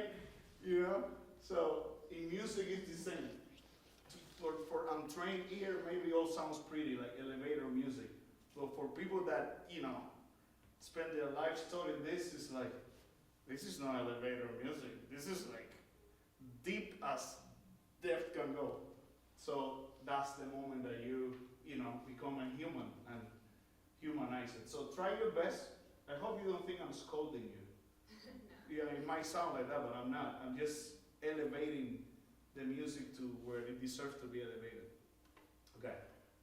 So in music it's the same. For untrained ear, maybe all sounds pretty, like elevator music. But for people that, spend their life studying this, is like, this is not elevator music. This is like deep as depth can go. So that's the moment that you, become a human and humanize it. So try your best. I hope you don't think I'm scolding you. Yeah, it might sound like that, but I'm not. I'm just elevating the music to where it deserves to be elevated. Okay.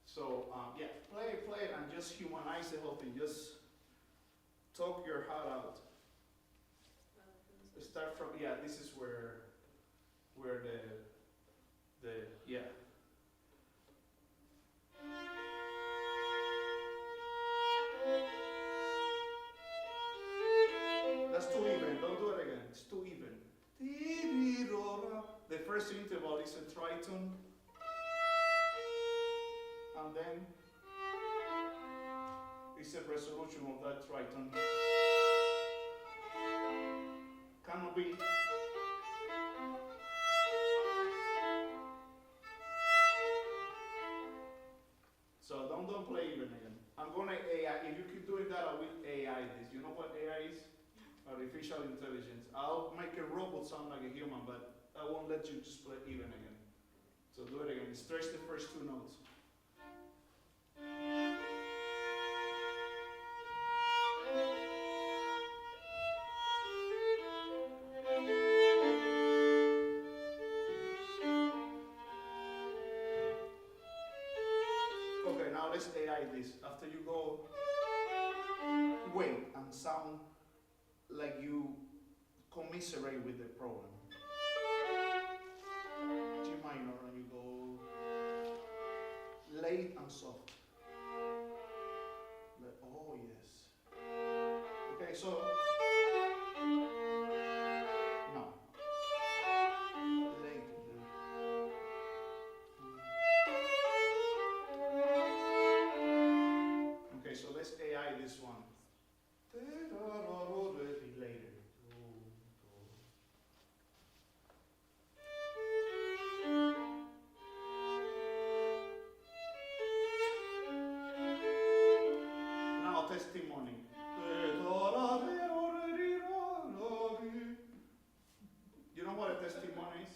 So play it, and just humanize the whole thing. Just talk your heart out. Start from this is where the That's too even. Don't do it again. It's too even. The first interval is a tritone, and then it's a resolution of that tritone. Cannot be. So don't play even again. I'm gonna AI. If you keep doing that, I will AI this. You know what AI is? Artificial intelligence. I'll make a robot sound like a human, but I won't let you just play even again. So do it again. Stretch the first two notes. Okay, now let's AI this. After you go, wait and sound like you commiserate with the problem. G minor, and you go late and soft. Like, oh yes. Okay, so no. Late. Okay, so let's AI this one. Later. Now testimony. You know what a testimony is?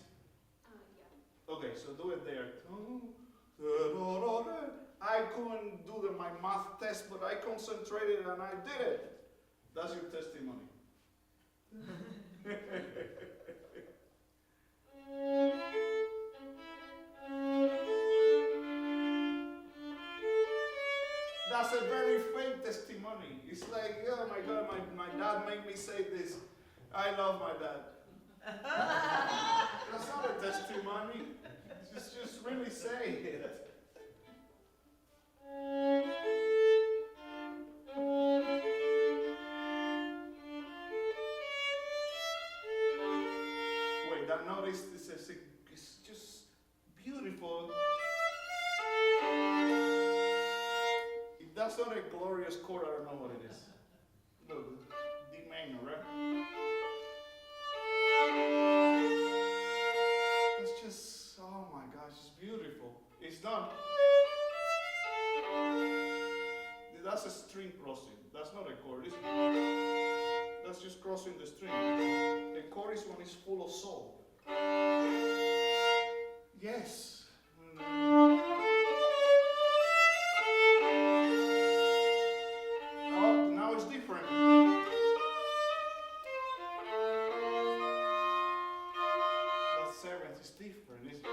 Yeah. Okay, so do it there. I couldn't do my math test, but I concentrated and I did it. That's your testimony. That's a very fake testimony. It's like, oh my God, my dad made me say this. I love my dad. That's not a testimony. Just really say it. Wait, that note is just beautiful. If that's not a glorious chord, I don't know what it is. Look, D minor, right? It's just, oh my gosh, it's beautiful. It's not. That's a string crossing. That's not a chord. That's just crossing the string. The chord is when it's full of soul. Yes. Oh, now it's different. That's seventh. is different.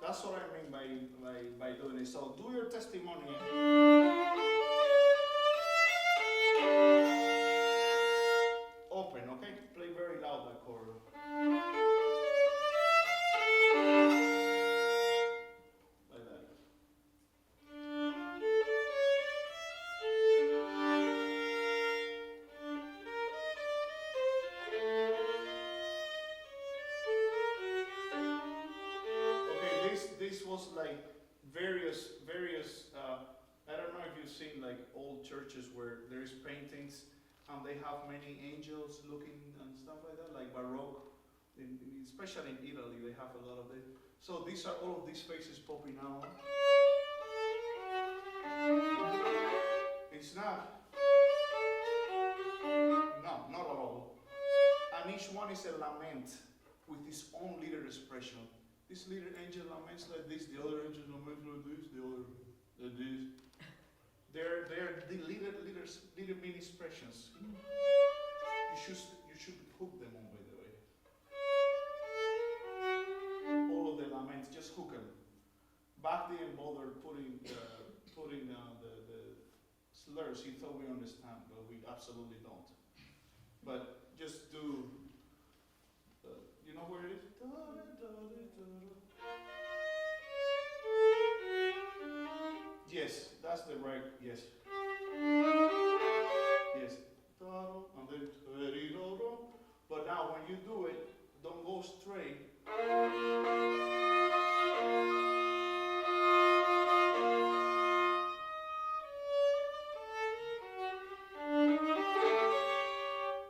That's what I mean by doing it. So do your testimony. Open, okay? Play very loud that chord. Like that. Okay, this was like various I don't know if you've seen like old churches where there's paintings and they have many angels looking and stuff like that, like Baroque. Especially in Italy, they have a lot of it. So these are all of these faces popping out. It's not. No, not at all. And each one is a lament with its own little expression. This little angel laments like this, the other angel laments like this, the other like this. They're the little mini expressions. You should hook them on, by the way. All of the laments, just hook them. Bach didn't bother putting the slurs. He thought we understand, but we absolutely don't. But just do. You know where it is? Yes, that's the right. Yes. Yes. And then, but now when you do it, don't go straight.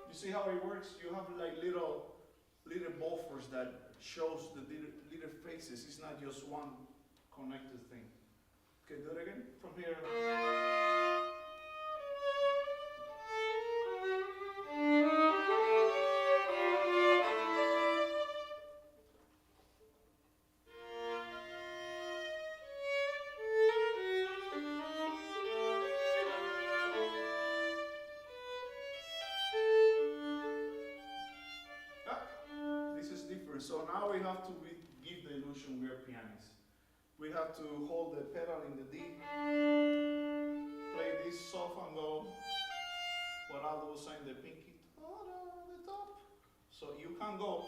You see how it works? You have like little buffers that shows the little faces. It's not just one connected thing. Okay, do it again from here. So now we have to give the illusion we are pianists. We have to hold the pedal in the D, play this soft and go, what Aldo was saying, the pinky at the top. So you can go,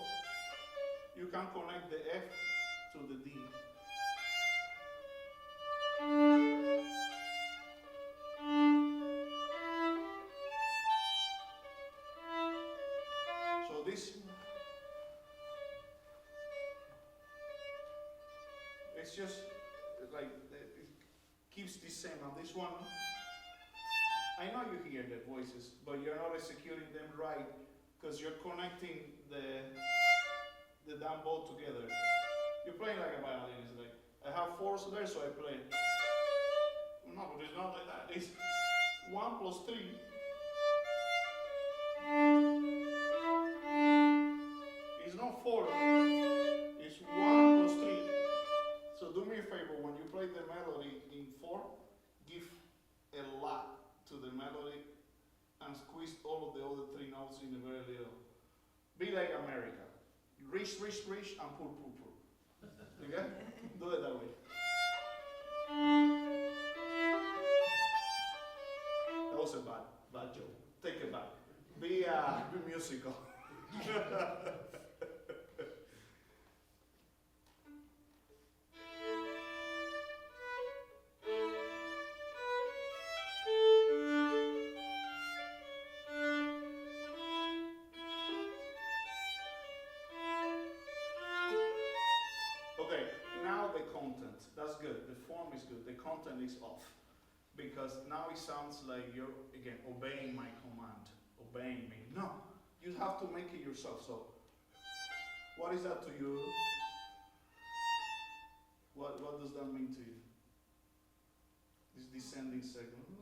you can connect the F to the D. So this, it's just like, it keeps the same. And this one, I know you hear the voices, but you're not executing them right because you're connecting the damn bow together. You're playing like a violinist. Like, I have 4 slurs, so I play. No, but it's not like that. It's 1 plus 3. It's not 4. It's 1 plus 3. So do me a favor, when you play the melody in 4, give a lot to the melody and squeeze all of the other 3 notes in a very little. Be like America. Reach, reach, reach, and pull, pull, pull. Okay? Do it that way. That was a bad joke. Take it back. Be musical. Okay, now the content. That's good. The form is good. The content is off. Because now it sounds like you're, again, obeying my command. Obeying me. No. You have to make it yourself. So, what is that to you? What does that mean to you? This descending segment. It's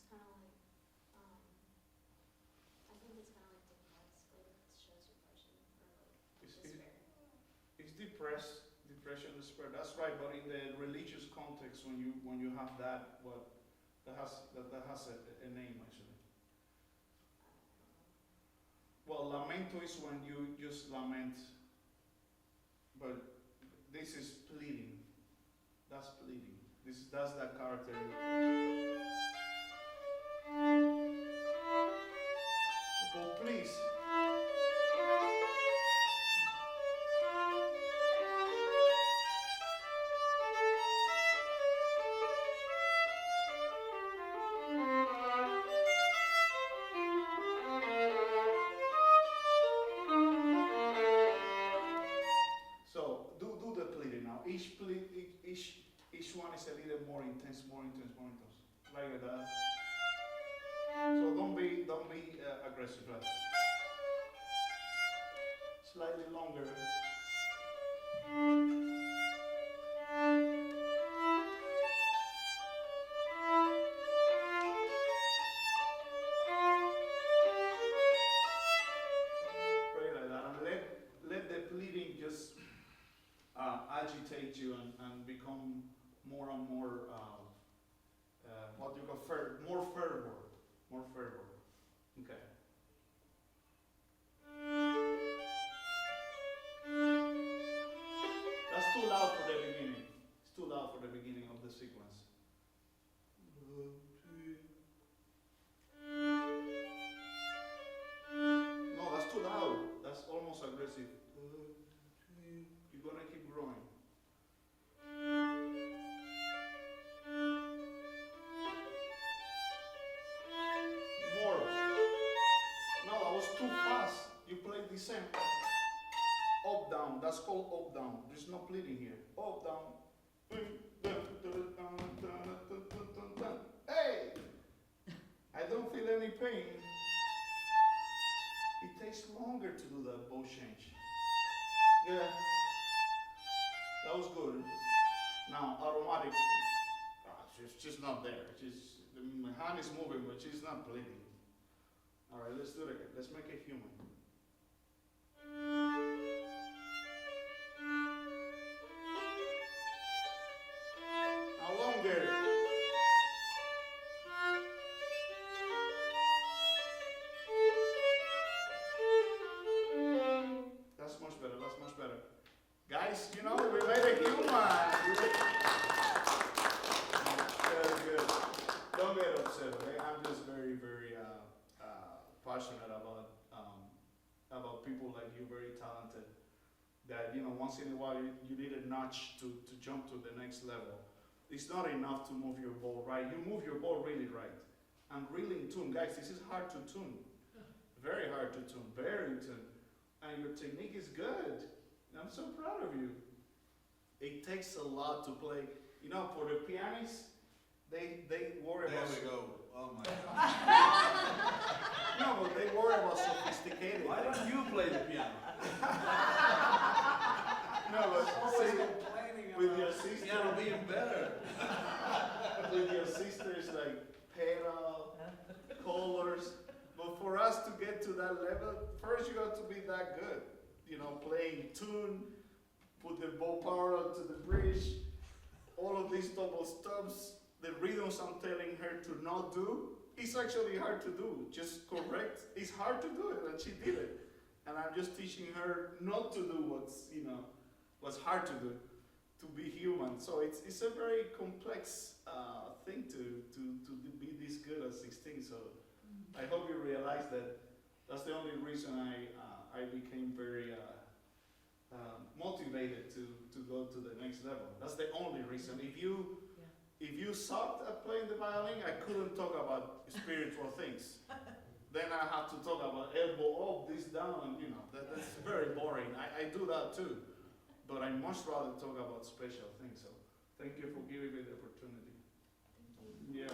kind of like, I think it's kind of like depressed, like it shows depression or like despair. It's depression, despair. That's right. But in the religious context, when you have that, that has a name actually. Well, lamento is when you just lament, but this is pleading. That's pleading. That's that character. But please. So do the pleading now. Each one is a little more intense, like that. So don't be aggressive, right? Slightly longer. Pray like that, and let the pleading just agitate you and become more and more what you call more fervor. Okay. That's too loud for the beginning. It's too loud for the beginning of the sequence. No, that's too loud. That's almost aggressive. You're gonna keep growing. More. No, that was too fast. You played the same. Up, down. That's called up, down. There's no pleading here. Up, down. Hey! I don't feel any pain. It takes longer to do that bow change. Yeah. That was good. Now, automatic. She's just not there. My hand is moving, but she's not bleeding. All right, let's do it again. Let's make it human. Now longer. That's much better. That's much better. Guys, you know, we made it human. Very good. Don't get upset, okay? I'm just very, very passionate about people like you, very talented. That, you know, once in a while you need a notch to jump to the next level. It's not enough to move your ball right. You move your ball really right. And really in tune. Guys, this is hard to tune. Very hard to tune. Very tune. And your technique is good. I'm so proud of you. It takes a lot to play. You know, for the pianists, they worry about... There we go. Oh my God. No, but they worry about sophisticated. Why don't you play the piano? No, but see, with your sister... Piano being better. With your sisters, like pedal, colors. But for us to get to that level, first you got to be that good. You know, playing tune, put the bow parallel to the bridge, all of these double stops, the rhythms I'm telling her to not do, it's actually hard to do. Just correct. It's hard to do it, and she did it. And I'm just teaching her not to do what's hard to do, to be human. So it's a very complex thing to be this good at 16. So I hope you realize that that's the only reason I became very motivated to go to the next level. That's the only reason. If you sucked at playing the violin, I couldn't talk about spiritual things. Then I have to talk about elbow up, this down, you know, that's very boring. I do that too. But I much rather talk about special things. So thank you for giving me the opportunity. Yeah.